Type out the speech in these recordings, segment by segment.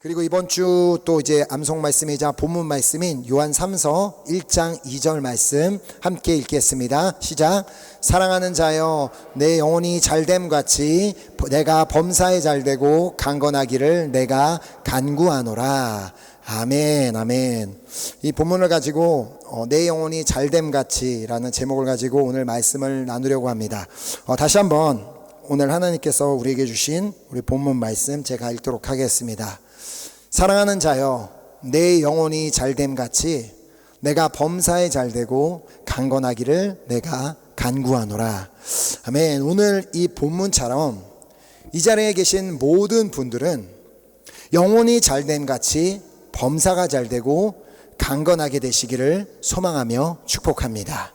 그리고 이번 주 또 이제 암송 말씀이자 본문 말씀인 요한 3서 1장 2절 말씀 함께 읽겠습니다. 시작. 사랑하는 자여, 내 영혼이 잘됨 같이 내가 범사에 잘되고 강건하기를 내가 간구하노라. 아멘, 아멘. 이 본문을 가지고 내 영혼이 잘됨 같이 라는 제목을 가지고 오늘 말씀을 나누려고 합니다. 다시 한번 오늘 하나님께서 우리에게 주신 우리 본문 말씀 제가 읽도록 하겠습니다. 사랑하는 자여, 내 영혼이 잘됨 같이 내가 범사에 잘되고 강건하기를 내가 간구하노라. 아멘. 오늘 이 본문처럼 이 자리에 계신 모든 분들은 영혼이 잘됨 같이 범사가 잘되고 강건하게 되시기를 소망하며 축복합니다.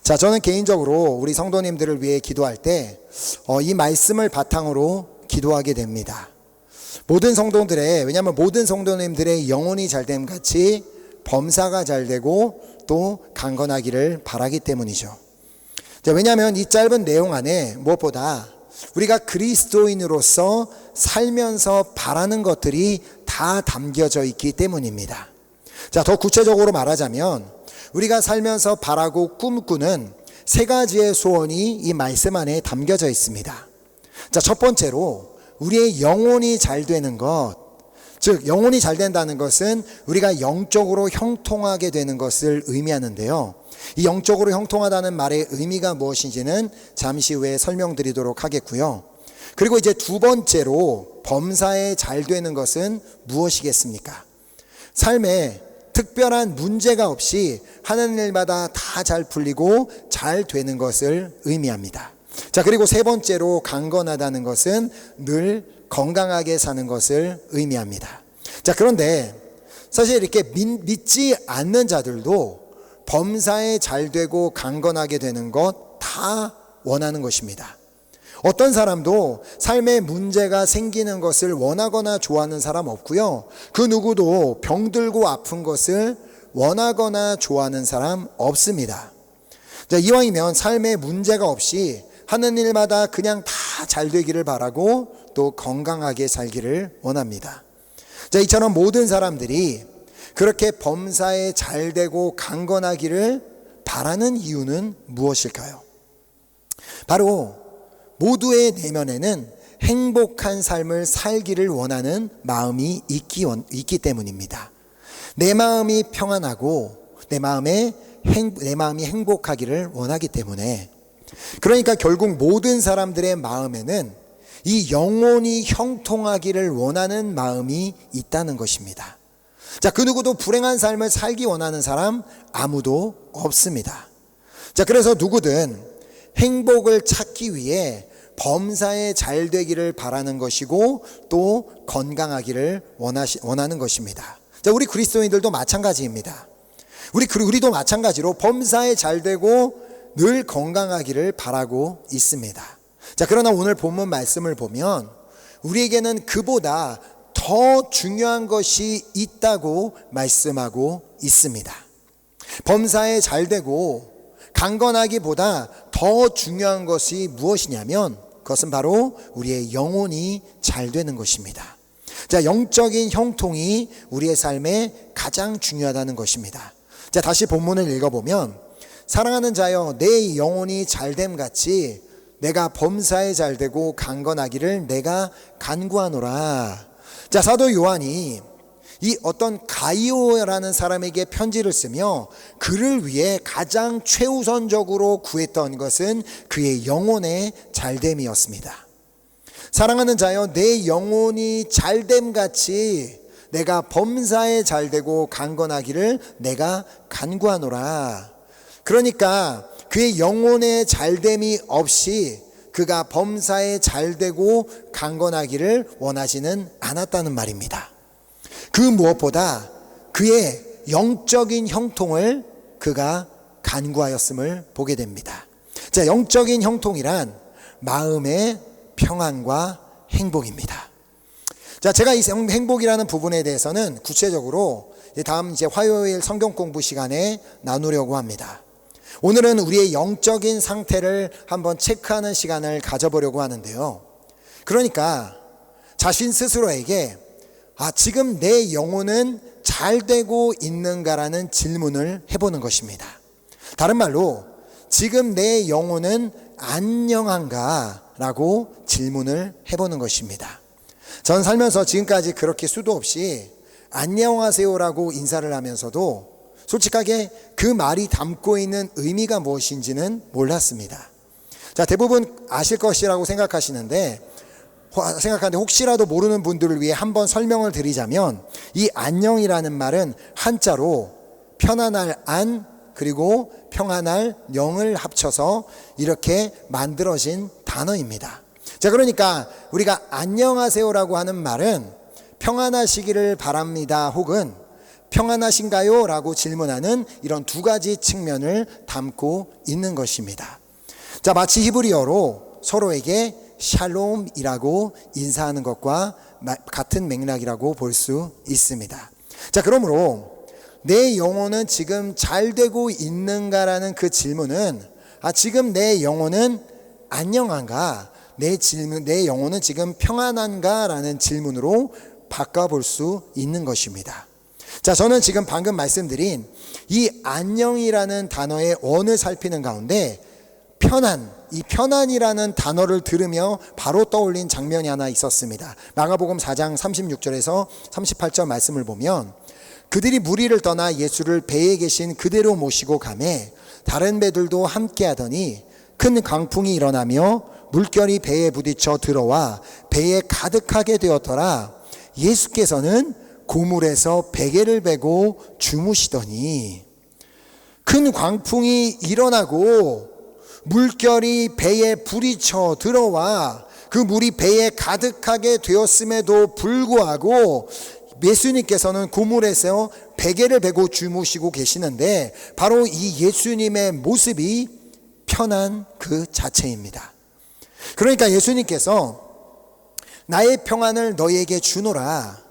자, 저는 개인적으로 우리 성도님들을 위해 기도할 때 이 말씀을 바탕으로 기도하게 됩니다. 왜냐하면 모든 성도님들의 영혼이 잘됨 같이 범사가 잘되고 또 강건하기를 바라기 때문이죠. 왜냐하면 이 짧은 내용 안에 무엇보다 우리가 그리스도인으로서 살면서 바라는 것들이 다 담겨져 있기 때문입니다. 자, 더 구체적으로 말하자면 우리가 살면서 바라고 꿈꾸는 세 가지의 소원이 이 말씀 안에 담겨져 있습니다. 자, 첫 번째로 우리의 영혼이 잘 되는 것, 즉 영혼이 잘 된다는 것은 우리가 영적으로 형통하게 되는 것을 의미하는데요. 이 영적으로 형통하다는 말의 의미가 무엇인지는 잠시 후에 설명드리도록 하겠고요. 그리고 이제 두 번째로 범사에 잘 되는 것은 무엇이겠습니까? 삶에 특별한 문제가 없이 하는 일마다 다 잘 풀리고 잘 되는 것을 의미합니다. 자, 그리고 세 번째로 강건하다는 것은 늘 건강하게 사는 것을 의미합니다. 자, 그런데 사실 이렇게 믿지 않는 자들도 범사에 잘 되고 강건하게 되는 것 다 원하는 것입니다. 어떤 사람도 삶에 문제가 생기는 것을 원하거나 좋아하는 사람 없고요. 그 누구도 병들고 아픈 것을 원하거나 좋아하는 사람 없습니다. 자, 이왕이면 삶에 문제가 없이 하는 일마다 그냥 다 잘 되기를 바라고 또 건강하게 살기를 원합니다. 자, 이처럼 모든 사람들이 그렇게 범사에 잘 되고 강건하기를 바라는 이유는 무엇일까요? 바로 모두의 내면에는 행복한 삶을 살기를 원하는 마음이 있기 때문입니다. 내 마음이 평안하고 내 마음이 행복하기를 원하기 때문에, 그러니까 결국 모든 사람들의 마음에는 이 영혼이 형통하기를 원하는 마음이 있다는 것입니다. 자, 그 누구도 불행한 삶을 살기 원하는 사람 아무도 없습니다. 자, 그래서 누구든 행복을 찾기 위해 범사에 잘 되기를 바라는 것이고 또 건강하기를 원하는 것입니다. 자, 우리 그리스도인들도 마찬가지입니다. 우리도 마찬가지로 범사에 잘 되고 늘 건강하기를 바라고 있습니다. 자, 그러나 오늘 본문 말씀을 보면 우리에게는 그보다 더 중요한 것이 있다고 말씀하고 있습니다. 범사에 잘 되고 강건하기보다 더 중요한 것이 무엇이냐면 그것은 바로 우리의 영혼이 잘 되는 것입니다. 자, 영적인 형통이 우리의 삶에 가장 중요하다는 것입니다. 자, 다시 본문을 읽어보면 사랑하는 자여, 내 영혼이 잘됨 같이 내가 범사에 잘되고 강건하기를 내가 간구하노라. 자, 사도 요한이 이 어떤 가이오라는 사람에게 편지를 쓰며 그를 위해 가장 최우선적으로 구했던 것은 그의 영혼의 잘됨이었습니다. 사랑하는 자여, 내 영혼이 잘됨 같이 내가 범사에 잘되고 강건하기를 내가 간구하노라. 그러니까 그의 영혼의 잘됨이 없이 그가 범사에 잘되고 강건하기를 원하지는 않았다는 말입니다. 그 무엇보다 그의 영적인 형통을 그가 간구하였음을 보게 됩니다. 자, 영적인 형통이란 마음의 평안과 행복입니다. 자, 제가 이 행복이라는 부분에 대해서는 구체적으로 다음 화요일 성경 공부 시간에 나누려고 합니다. 오늘은 우리의 영적인 상태를 한번 체크하는 시간을 가져보려고 하는데요. 그러니까 자신 스스로에게 지금 내 영혼은 잘 되고 있는가라는 질문을 해보는 것입니다. 다른 말로 지금 내 영혼은 안녕한가? 라고 질문을 해보는 것입니다. 전 살면서 지금까지 그렇게 수도 없이 안녕하세요라고 인사를 하면서도 솔직하게 그 말이 담고 있는 의미가 무엇인지는 몰랐습니다. 자, 대부분 아실 것이라고 생각하는데 혹시라도 모르는 분들을 위해 한번 설명을 드리자면, 이 안녕이라는 말은 한자로 편안할 안 그리고 평안할 영을 합쳐서 이렇게 만들어진 단어입니다. 자, 그러니까 우리가 안녕하세요라고 하는 말은 평안하시기를 바랍니다 혹은 평안하신가요? 라고 질문하는 이런 두 가지 측면을 담고 있는 것입니다. 자, 마치 히브리어로 서로에게 샬롬이라고 인사하는 것과 같은 맥락이라고 볼 수 있습니다. 자, 그러므로 내 영혼은 지금 잘 되고 있는가라는 그 질문은 지금 내 영혼은 안녕한가? 내 영혼은 지금 평안한가? 라는 질문으로 바꿔볼 수 있는 것입니다. 자, 저는 지금 방금 말씀드린 이 안녕이라는 단어의 원을 살피는 가운데 이 편안이라는 단어를 들으며 바로 떠올린 장면이 하나 있었습니다. 마가복음 4장 36절에서 38절 말씀을 보면, 그들이 무리를 떠나 예수를 배에 계신 그대로 모시고 가매 다른 배들도 함께 하더니 큰 강풍이 일어나며 물결이 배에 부딪혀 들어와 배에 가득하게 되었더라. 예수께서는 고물에서 베개를 베고 주무시더니, 큰 광풍이 일어나고 물결이 배에 부딪혀 들어와 그 물이 배에 가득하게 되었음에도 불구하고 예수님께서는 고물에서 베개를 베고 주무시고 계시는데, 바로 이 예수님의 모습이 편한 그 자체입니다. 그러니까 예수님께서 나의 평안을 너희에게 주노라,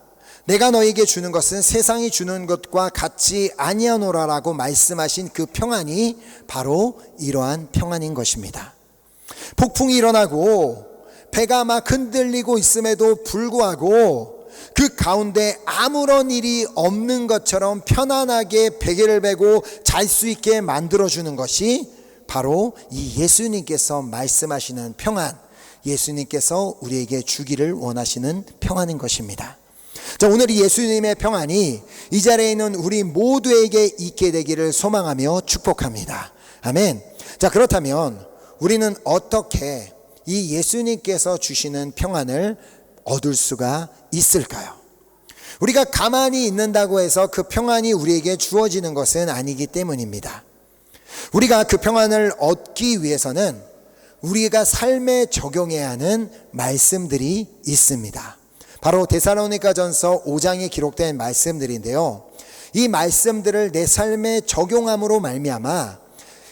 내가 너희에게 주는 것은 세상이 주는 것과 같지 아니하노라라고 말씀하신 그 평안이 바로 이러한 평안인 것입니다. 폭풍이 일어나고 배가 막 흔들리고 있음에도 불구하고 그 가운데 아무런 일이 없는 것처럼 편안하게 베개를 베고 잘 수 있게 만들어주는 것이 바로 이 예수님께서 말씀하시는 평안, 예수님께서 우리에게 주기를 원하시는 평안인 것입니다. 자, 오늘 이 예수님의 평안이 이 자리에 있는 우리 모두에게 있게 되기를 소망하며 축복합니다. 아멘. 자, 그렇다면 우리는 어떻게 이 예수님께서 주시는 평안을 얻을 수가 있을까요? 우리가 가만히 있는다고 해서 그 평안이 우리에게 주어지는 것은 아니기 때문입니다. 우리가 그 평안을 얻기 위해서는 우리가 삶에 적용해야 하는 말씀들이 있습니다. 바로 데살로니가전서 5장에 기록된 말씀들인데요, 이 말씀들을 내 삶에 적용함으로 말미암아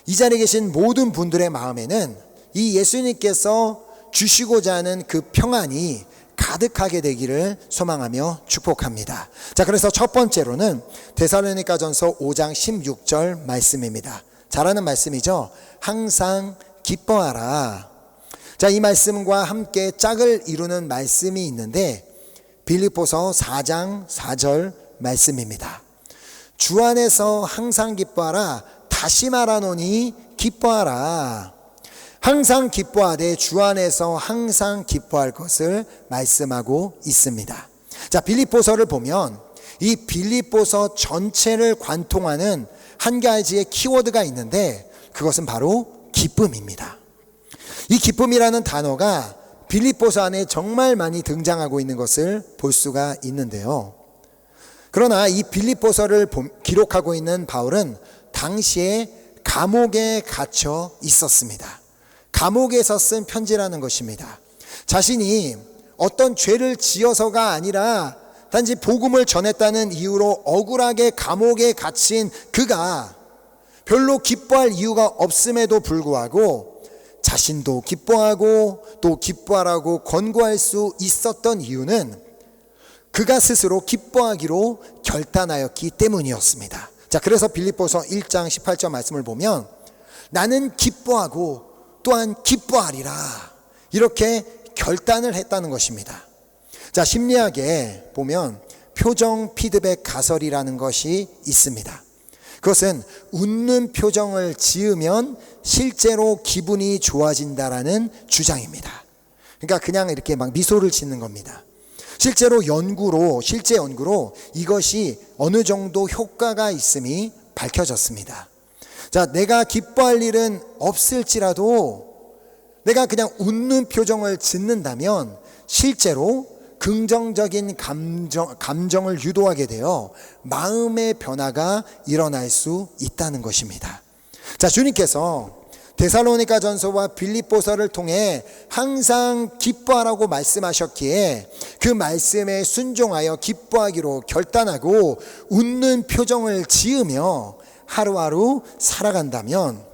이 자리에 계신 모든 분들의 마음에는 이 예수님께서 주시고자 하는 그 평안이 가득하게 되기를 소망하며 축복합니다. 자, 그래서 첫 번째로는 데살로니가전서 5장 16절 말씀입니다. 잘하는 말씀이죠. 항상 기뻐하라. 자, 이 말씀과 함께 짝을 이루는 말씀이 있는데 빌립보서 4장 4절 말씀입니다. 주 안에서 항상 기뻐하라. 다시 말하노니 기뻐하라. 항상 기뻐하되 주 안에서 항상 기뻐할 것을 말씀하고 있습니다. 자, 빌립보서를 보면 이 빌립보서 전체를 관통하는 한 가지의 키워드가 있는데 그것은 바로 기쁨입니다. 이 기쁨이라는 단어가 빌립보서 안에 정말 많이 등장하고 있는 것을 볼 수가 있는데요. 그러나 이 빌립보서를 기록하고 있는 바울은 당시에 감옥에 갇혀 있었습니다. 감옥에서 쓴 편지라는 것입니다. 자신이 어떤 죄를 지어서가 아니라 단지 복음을 전했다는 이유로 억울하게 감옥에 갇힌 그가 별로 기뻐할 이유가 없음에도 불구하고 자신도 기뻐하고 또 기뻐하라고 권고할 수 있었던 이유는 그가 스스로 기뻐하기로 결단하였기 때문이었습니다. 자, 그래서 빌립보서 1장 18절 말씀을 보면 나는 기뻐하고 또한 기뻐하리라 이렇게 결단을 했다는 것입니다. 자, 심리학에 보면 표정 피드백 가설이라는 것이 있습니다. 그것은 웃는 표정을 지으면 실제로 기분이 좋아진다라는 주장입니다. 그러니까 그냥 이렇게 막 미소를 짓는 겁니다. 실제 연구로 이것이 어느 정도 효과가 있음이 밝혀졌습니다. 자, 내가 기뻐할 일은 없을지라도 내가 그냥 웃는 표정을 짓는다면 실제로 긍정적인 감정을 유도하게 되어 마음의 변화가 일어날 수 있다는 것입니다. 자, 주님께서 데살로니가 전서와 빌립보서를 통해 항상 기뻐하라고 말씀하셨기에 그 말씀에 순종하여 기뻐하기로 결단하고 웃는 표정을 지으며 하루하루 살아간다면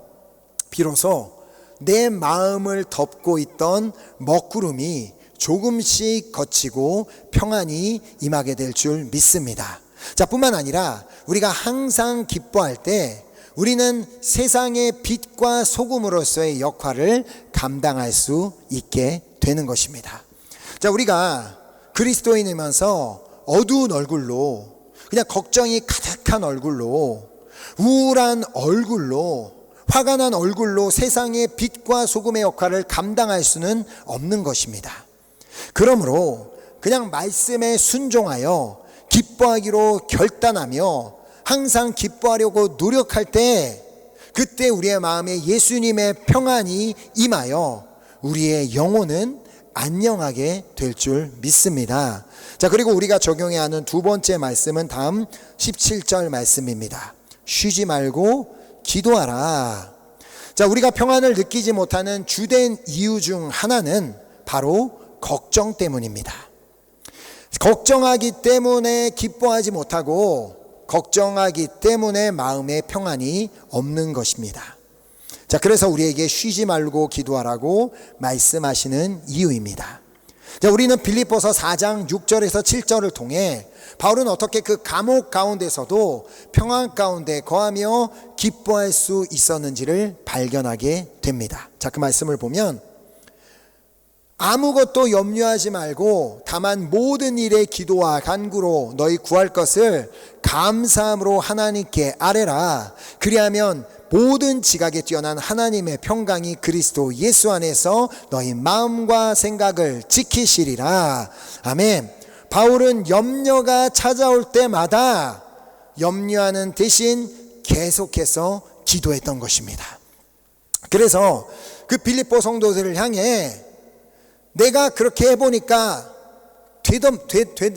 비로소 내 마음을 덮고 있던 먹구름이 조금씩 걷히고 평안이 임하게 될 줄 믿습니다. 자, 뿐만 아니라 우리가 항상 기뻐할 때 우리는 세상의 빛과 소금으로서의 역할을 감당할 수 있게 되는 것입니다. 자, 우리가 그리스도인이면서 어두운 얼굴로, 그냥 걱정이 가득한 얼굴로, 우울한 얼굴로, 화가 난 얼굴로 세상의 빛과 소금의 역할을 감당할 수는 없는 것입니다. 그러므로 그냥 말씀에 순종하여 기뻐하기로 결단하며 항상 기뻐하려고 노력할 때 그때 우리의 마음에 예수님의 평안이 임하여 우리의 영혼은 안녕하게 될 줄 믿습니다. 자, 그리고 우리가 적용해야 하는 두 번째 말씀은 다음 17절 말씀입니다. 쉬지 말고 기도하라. 자, 우리가 평안을 느끼지 못하는 주된 이유 중 하나는 바로 걱정 때문입니다. 걱정하기 때문에 기뻐하지 못하고 걱정하기 때문에 마음의 평안이 없는 것입니다. 자, 그래서 우리에게 쉬지 말고 기도하라고 말씀하시는 이유입니다. 자, 우리는 빌립보서 4장 6절에서 7절을 통해 바울은 어떻게 그 감옥 가운데서도 평안 가운데 거하며 기뻐할 수 있었는지를 발견하게 됩니다. 자, 그 말씀을 보면 아무것도 염려하지 말고 다만 모든 일에 기도와 간구로 너희 구할 것을 감사함으로 하나님께 아뢰라. 그리하면 모든 지각에 뛰어난 하나님의 평강이 그리스도 예수 안에서 너희 마음과 생각을 지키시리라. 아멘. 바울은 염려가 찾아올 때마다 염려하는 대신 계속해서 기도했던 것입니다. 그래서 그 빌립보 성도들을 향해 내가 그렇게 해보니까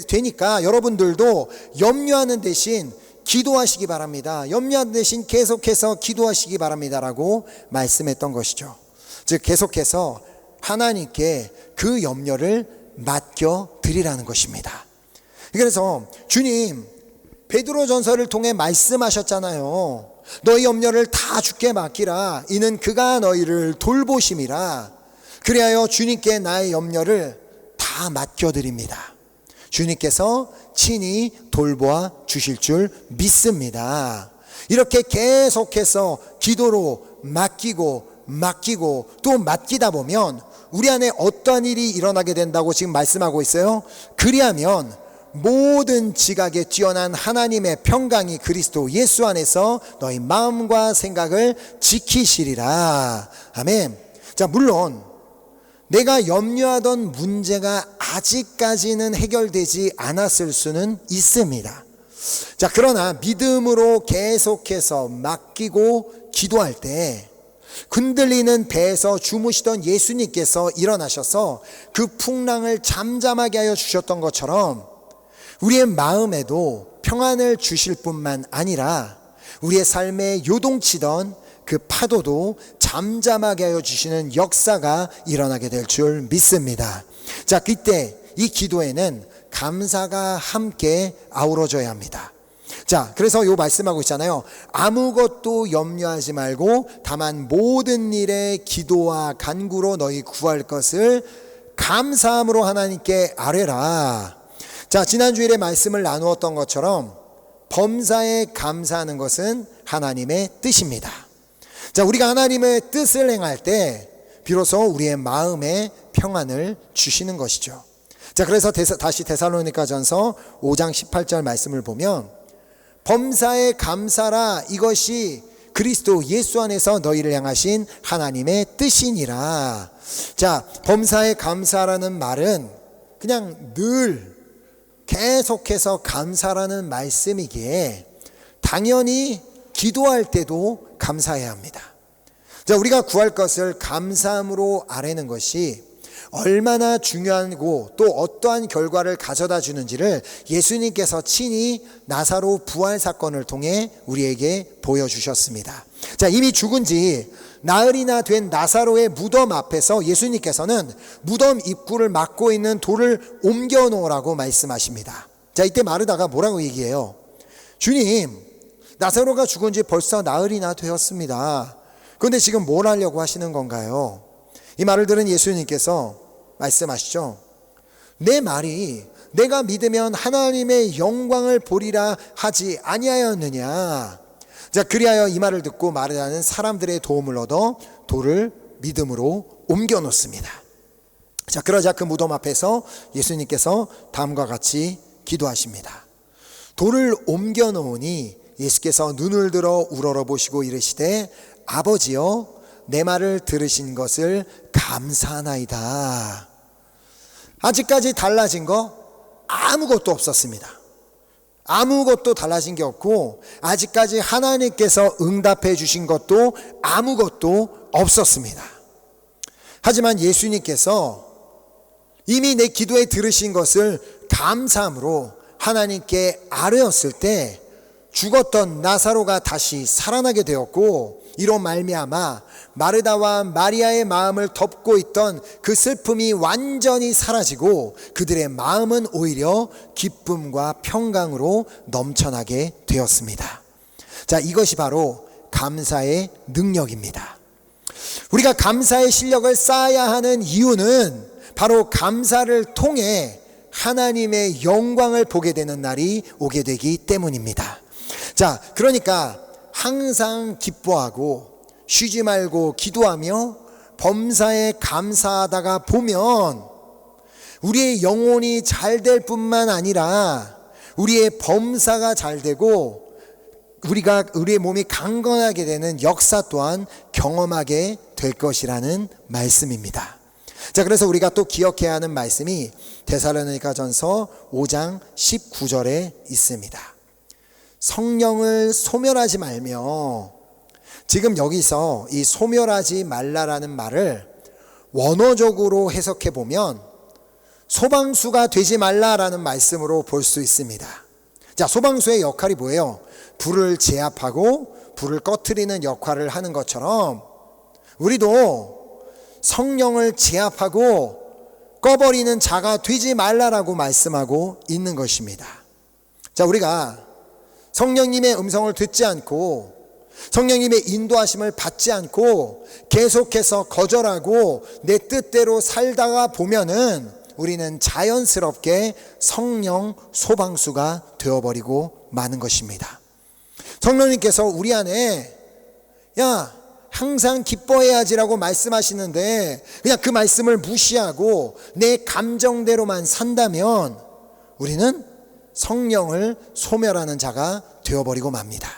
되니까 여러분들도 염려하는 대신 기도하시기 바랍니다. 염려하는 대신 계속해서 기도하시기 바랍니다라고 말씀했던 것이죠. 즉 계속해서 하나님께 그 염려를 맡겨드리라는 것입니다. 그래서 주님 베드로전서를 통해 말씀하셨잖아요. 너희 염려를 다 주께 맡기라. 이는 그가 너희를 돌보심이라. 그리하여 주님께 나의 염려를 다 맡겨드립니다. 주님께서 친히 돌보아 주실 줄 믿습니다. 이렇게 계속해서 기도로 맡기고 또 맡기다 보면 우리 안에 어떠한 일이 일어나게 된다고 지금 말씀하고 있어요. 그리하면 모든 지각에 뛰어난 하나님의 평강이 그리스도 예수 안에서 너희 마음과 생각을 지키시리라. 아멘. 자, 물론 내가 염려하던 문제가 아직까지는 해결되지 않았을 수는 있습니다. 자, 그러나 믿음으로 계속해서 맡기고 기도할 때 흔들리는 배에서 주무시던 예수님께서 일어나셔서 그 풍랑을 잠잠하게 하여 주셨던 것처럼 우리의 마음에도 평안을 주실 뿐만 아니라 우리의 삶에 요동치던 그 파도도 잠잠하게 하여 주시는 역사가 일어나게 될 줄 믿습니다. 자, 그때 이 기도에는 감사가 함께 아우러져야 합니다. 자, 그래서 요 말씀하고 있잖아요. 아무것도 염려하지 말고 다만 모든 일에 기도와 간구로 너희 구할 것을 감사함으로 하나님께 아뢰라. 자, 지난 주일에 말씀을 나누었던 것처럼 범사에 감사하는 것은 하나님의 뜻입니다. 자, 우리가 하나님의 뜻을 행할 때 비로소 우리의 마음에 평안을 주시는 것이죠. 자, 그래서 다시 데살로니가전서 5장 18절 말씀을 보면 범사에 감사라, 이것이 그리스도 예수 안에서 너희를 향하신 하나님의 뜻이니라. 자, 범사에 감사라는 말은 그냥 늘 계속해서 감사라는 말씀이기에 당연히 기도할 때도 감사해야 합니다. 자, 우리가 구할 것을 감사함으로 아뢰는 것이 얼마나 중요하고 또 어떠한 결과를 가져다 주는지를 예수님께서 친히 나사로 부활 사건을 통해 우리에게 보여주셨습니다. 자, 이미 죽은 지 나흘이나 된 나사로의 무덤 앞에서 예수님께서는 무덤 입구를 막고 있는 돌을 옮겨 놓으라고 말씀하십니다. 자, 이때 마르다가 뭐라고 얘기해요? 주님, 나사로가 죽은 지 벌써 나흘이나 되었습니다. 그런데 지금 뭘 하려고 하시는 건가요? 이 말을 들은 예수님께서 말씀하시죠. 내 말이 내가 믿으면 하나님의 영광을 보리라 하지 아니하였느냐. 자, 그리하여 이 말을 듣고 마르다는 사람들의 도움을 얻어 돌을 믿음으로 옮겨 놓습니다. 자, 그러자 그 무덤 앞에서 예수님께서 다음과 같이 기도하십니다. 돌을 옮겨 놓으니 예수께서 눈을 들어 우러러보시고 이르시되 아버지여, 내 말을 들으신 것을 감사하나이다. 아직까지 달라진 거 아무것도 없었습니다. 아무것도 달라진 게 없고 아직까지 하나님께서 응답해 주신 것도 아무것도 없었습니다. 하지만 예수님께서 이미 내 기도에 들으신 것을 감사함으로 하나님께 아뢰었을 때 죽었던 나사로가 다시 살아나게 되었고, 이로 말미암아 마르다와 마리아의 마음을 덮고 있던 그 슬픔이 완전히 사라지고 그들의 마음은 오히려 기쁨과 평강으로 넘쳐나게 되었습니다. 자, 이것이 바로 감사의 능력입니다. 우리가 감사의 실력을 쌓아야 하는 이유는 바로 감사를 통해 하나님의 영광을 보게 되는 날이 오게 되기 때문입니다. 자, 그러니까 항상 기뻐하고 쉬지 말고 기도하며 범사에 감사하다가 보면 우리의 영혼이 잘 될 뿐만 아니라 우리의 범사가 잘 되고 우리의 몸이 강건하게 되는 역사 또한 경험하게 될 것이라는 말씀입니다. 자, 그래서 우리가 또 기억해야 하는 말씀이 데살로니가전서 5장 19절에 있습니다. 성령을 소멸하지 말며, 지금 여기서 이 소멸하지 말라라는 말을 원어적으로 해석해 보면 소방수가 되지 말라라는 말씀으로 볼 수 있습니다. 자, 소방수의 역할이 뭐예요? 불을 제압하고 불을 꺼트리는 역할을 하는 것처럼 우리도 성령을 제압하고 꺼버리는 자가 되지 말라라고 말씀하고 있는 것입니다. 자, 우리가 성령님의 음성을 듣지 않고 성령님의 인도하심을 받지 않고 계속해서 거절하고 내 뜻대로 살다가 보면은 우리는 자연스럽게 성령 소방수가 되어버리고 마는 것입니다. 성령님께서 우리 안에 야, 항상 기뻐해야지라고 말씀하시는데 그냥 그 말씀을 무시하고 내 감정대로만 산다면 우리는 성령을 소멸하는 자가 되어버리고 맙니다.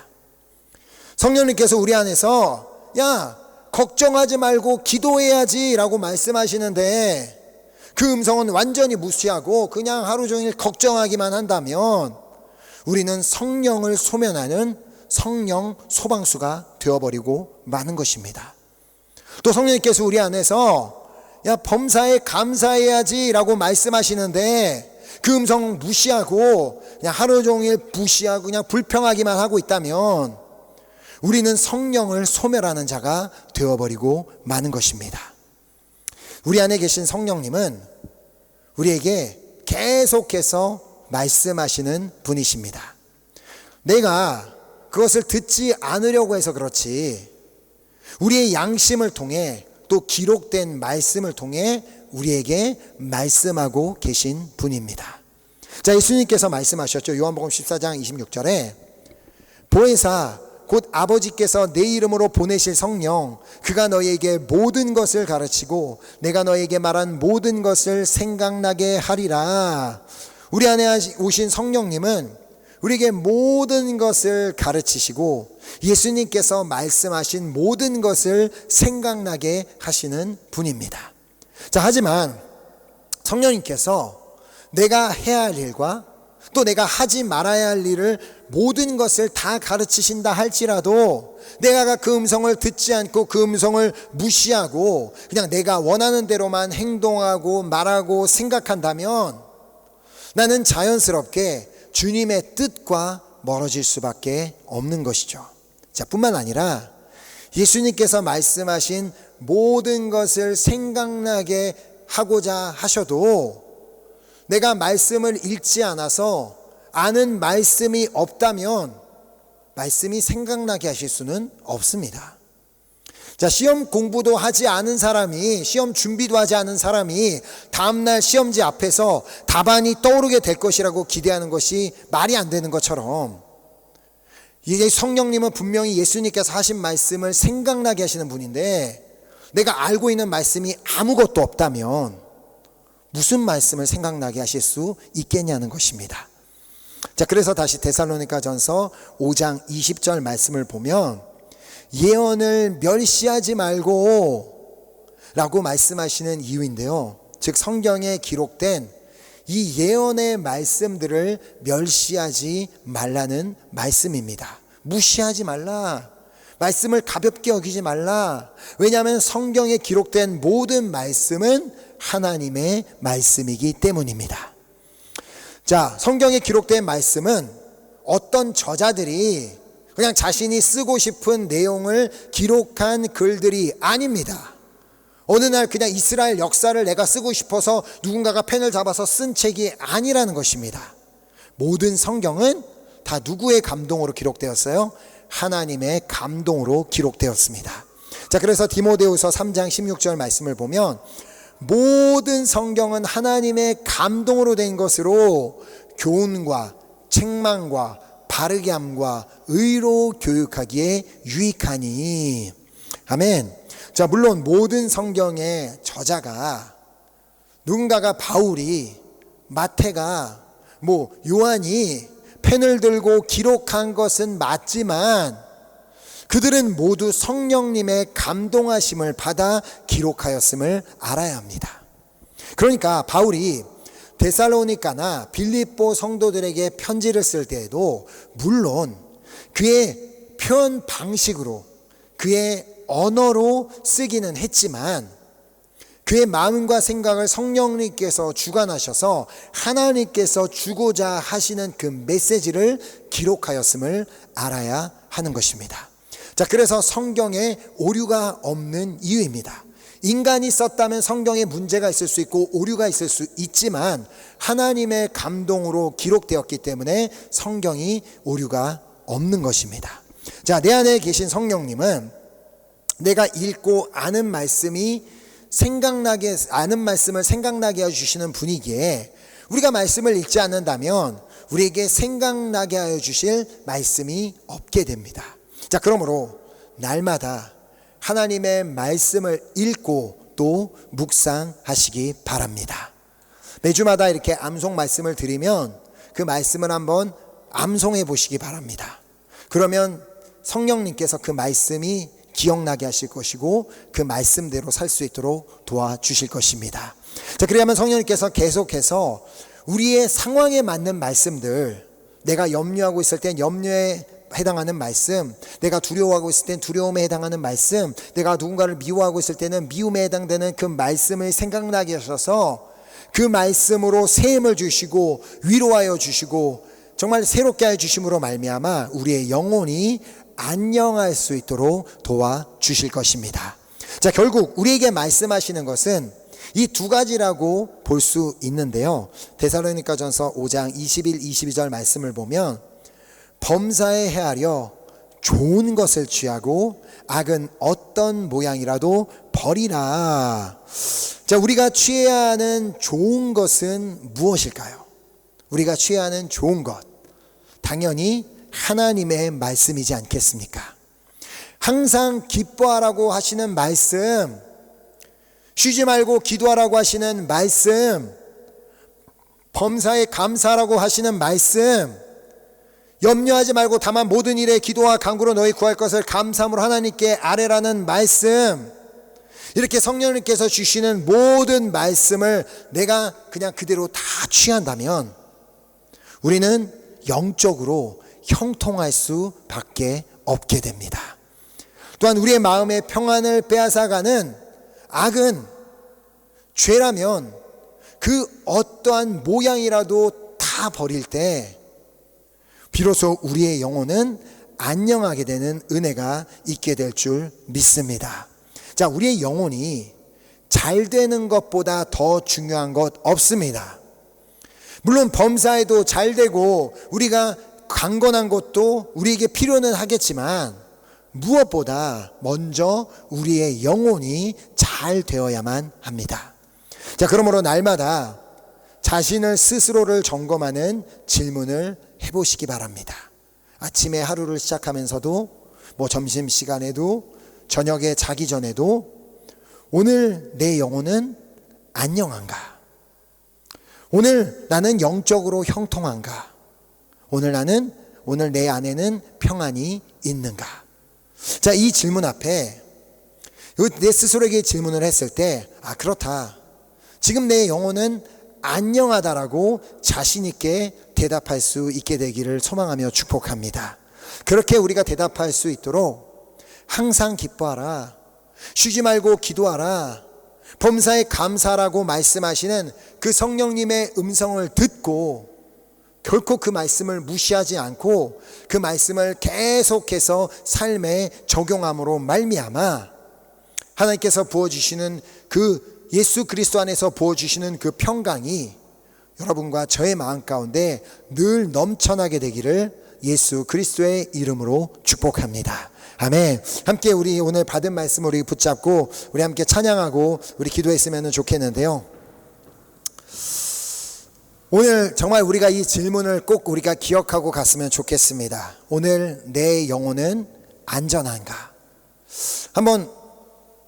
성령님께서 우리 안에서 야, 걱정하지 말고 기도해야지 라고 말씀하시는데 그 음성은 완전히 무시하고 그냥 하루 종일 걱정하기만 한다면 우리는 성령을 소멸하는 성령 소방수가 되어버리고 마는 것입니다. 또 성령님께서 우리 안에서 야, 범사에 감사해야지 라고 말씀하시는데 그 음성 무시하고 그냥 하루 종일 무시하고 그냥 불평하기만 하고 있다면 우리는 성령을 소멸하는 자가 되어버리고 마는 것입니다. 우리 안에 계신 성령님은 우리에게 계속해서 말씀하시는 분이십니다. 내가 그것을 듣지 않으려고 해서 그렇지 우리의 양심을 통해 또 기록된 말씀을 통해 우리에게 말씀하고 계신 분입니다. 자, 예수님께서 말씀하셨죠. 요한복음 14장 26절에 보혜사 곧 아버지께서 내 이름으로 보내실 성령, 그가 너희에게 모든 것을 가르치고 내가 너희에게 말한 모든 것을 생각나게 하리라. 우리 안에 오신 성령님은 우리에게 모든 것을 가르치시고 예수님께서 말씀하신 모든 것을 생각나게 하시는 분입니다. 자, 하지만 성령님께서 내가 해야 할 일과 또 내가 하지 말아야 할 일을 모든 것을 다 가르치신다 할지라도 내가 그 음성을 듣지 않고 그 음성을 무시하고 그냥 내가 원하는 대로만 행동하고 말하고 생각한다면 나는 자연스럽게 주님의 뜻과 멀어질 수밖에 없는 것이죠. 자, 뿐만 아니라 예수님께서 말씀하신 모든 것을 생각나게 하고자 하셔도 내가 말씀을 읽지 않아서 아는 말씀이 없다면 말씀이 생각나게 하실 수는 없습니다. 자, 시험 공부도 하지 않은 사람이, 시험 준비도 하지 않은 사람이 다음날 시험지 앞에서 답안이 떠오르게 될 것이라고 기대하는 것이 말이 안 되는 것처럼 이제 성령님은 분명히 예수님께서 하신 말씀을 생각나게 하시는 분인데 내가 알고 있는 말씀이 아무것도 없다면 무슨 말씀을 생각나게 하실 수 있겠냐는 것입니다. 자, 그래서 다시 데살로니가전서 5장 20절 말씀을 보면 예언을 멸시하지 말고 라고 말씀하시는 이유인데요, 즉 성경에 기록된 이 예언의 말씀들을 멸시하지 말라는 말씀입니다. 무시하지 말라, 말씀을 가볍게 여기지 말라. 왜냐하면 성경에 기록된 모든 말씀은 하나님의 말씀이기 때문입니다. 자, 성경에 기록된 말씀은 어떤 저자들이 그냥 자신이 쓰고 싶은 내용을 기록한 글들이 아닙니다. 어느 날 그냥 이스라엘 역사를 내가 쓰고 싶어서 누군가가 펜을 잡아서 쓴 책이 아니라는 것입니다. 모든 성경은 다 누구의 감동으로 기록되었어요? 하나님의 감동으로 기록되었습니다. 자, 그래서 디모데후서 3장 16절 말씀을 보면 모든 성경은 하나님의 감동으로 된 것으로 교훈과 책망과 바르게 함과 의로 교육하기에 유익하니. 아멘. 자, 물론 모든 성경의 저자가 누군가가 바울이, 마태가, 요한이 펜을 들고 기록한 것은 맞지만 그들은 모두 성령님의 감동하심을 받아 기록하였음을 알아야 합니다. 그러니까 바울이 데살로니가나 빌립보 성도들에게 편지를 쓸 때에도 물론 그의 표현 방식으로 그의 언어로 쓰기는 했지만 그의 마음과 생각을 성령님께서 주관하셔서 하나님께서 주고자 하시는 그 메시지를 기록하였음을 알아야 하는 것입니다. 자, 그래서 성경에 오류가 없는 이유입니다. 인간이 썼다면 성경에 문제가 있을 수 있고 오류가 있을 수 있지만 하나님의 감동으로 기록되었기 때문에 성경이 오류가 없는 것입니다. 자, 내 안에 계신 성령님은 내가 읽고 아는 말씀을 생각나게 해주시는 분이기에 우리가 말씀을 읽지 않는다면 우리에게 생각나게 하여 주실 말씀이 없게 됩니다. 자, 그러므로 날마다 하나님의 말씀을 읽고 또 묵상하시기 바랍니다. 매주마다 이렇게 암송 말씀을 드리면 그 말씀을 한번 암송해 보시기 바랍니다. 그러면 성령님께서 그 말씀이 기억나게 하실 것이고 그 말씀대로 살 수 있도록 도와주실 것입니다. 자, 그래야만 성령님께서 계속해서 우리의 상황에 맞는 말씀들, 내가 염려하고 있을 땐 염려에 해당하는 말씀, 내가 두려워하고 있을 땐 두려움에 해당하는 말씀, 내가 누군가를 미워하고 있을 때는 미움에 해당되는 그 말씀을 생각나게 하셔서 그 말씀으로 세임을 주시고 위로하여 주시고 정말 새롭게 하여 주심으로 말미암아 우리의 영혼이 안녕할 수 있도록 도와주실 것입니다. 자, 결국 우리에게 말씀하시는 것은 이 두 가지라고 볼 수 있는데요, 데살로니가전서 5장 21, 22절 말씀을 보면 범사에 헤아려 좋은 것을 취하고 악은 어떤 모양이라도 버리라. 자, 우리가 취해야 하는 좋은 것은 무엇일까요? 우리가 취해야 하는 좋은 것, 당연히 하나님의 말씀이지 않겠습니까? 항상 기뻐하라고 하시는 말씀, 쉬지 말고 기도하라고 하시는 말씀, 범사에 감사하라고 하시는 말씀, 염려하지 말고 다만 모든 일에 기도와 간구로 너희 구할 것을 감사함으로 하나님께 아뢰라는 말씀, 이렇게 성령님께서 주시는 모든 말씀을 내가 그냥 그대로 다 취한다면 우리는 영적으로 형통할 수밖에 없게 됩니다. 또한 우리의 마음의 평안을 빼앗아가는 악은, 죄라면 그 어떠한 모양이라도 다 버릴 때 비로소 우리의 영혼은 안녕하게 되는 은혜가 있게 될 줄 믿습니다. 자, 우리의 영혼이 잘 되는 것보다 더 중요한 것 없습니다. 물론 범사에도 잘 되고 우리가 강건한 것도 우리에게 필요는 하겠지만 무엇보다 먼저 우리의 영혼이 잘 되어야만 합니다. 자, 그러므로 날마다 자신을 스스로를 점검하는 질문을 해보시기 바랍니다. 아침에 하루를 시작하면서도 점심시간에도 저녁에 자기 전에도 오늘 내 영혼은 안녕한가? 오늘 나는 영적으로 형통한가? 오늘 내 안에는 평안이 있는가? 자, 이 질문 앞에 내 스스로에게 질문을 했을 때, 그렇다. 지금 내 영혼은 안녕하다라고 자신 있게 대답할 수 있게 되기를 소망하며 축복합니다. 그렇게 우리가 대답할 수 있도록 항상 기뻐하라, 쉬지 말고 기도하라, 범사에 감사하라고 말씀하시는 그 성령님의 음성을 듣고 결코 그 말씀을 무시하지 않고 그 말씀을 계속해서 삶에 적용함으로 말미암아 하나님께서 부어주시는 그 예수 그리스도 안에서 부어주시는 그 평강이 여러분과 저의 마음 가운데 늘 넘쳐나게 되기를 예수 그리스도의 이름으로 축복합니다. 아멘. 함께 우리 오늘 받은 말씀 우리 붙잡고 우리 함께 찬양하고 우리 기도했으면 좋겠는데요. 오늘 정말 우리가 이 질문을 꼭 우리가 기억하고 갔으면 좋겠습니다. 오늘 내 영혼은 안전한가? 한번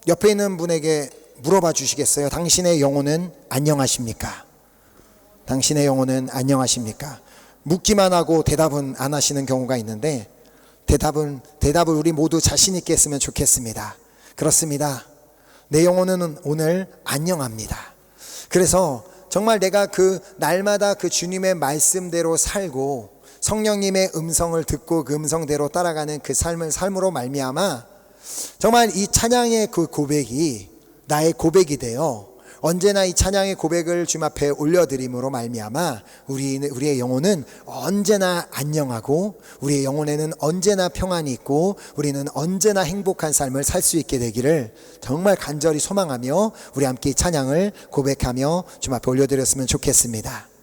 옆에 있는 분에게 물어봐 주시겠어요? 당신의 영혼은 안녕하십니까? 당신의 영혼은 안녕하십니까? 묻기만 하고 대답은 안 하시는 경우가 있는데 대답을 우리 모두 자신 있게 했으면 좋겠습니다. 그렇습니다. 내 영혼은 오늘 안녕합니다. 그래서 정말 내가 그 날마다 그 주님의 말씀대로 살고 성령님의 음성을 듣고 그 음성대로 따라가는 그 삶으로 말미암아 정말 이 찬양의 그 고백이 나의 고백이 되어 언제나 이 찬양의 고백을 주님 앞에 올려드림으로 말미암아 우리의 영혼은 언제나 안녕하고 우리의 영혼에는 언제나 평안이 있고 우리는 언제나 행복한 삶을 살 수 있게 되기를 정말 간절히 소망하며 우리 함께 이 찬양을 고백하며 주님 앞에 올려드렸으면 좋겠습니다.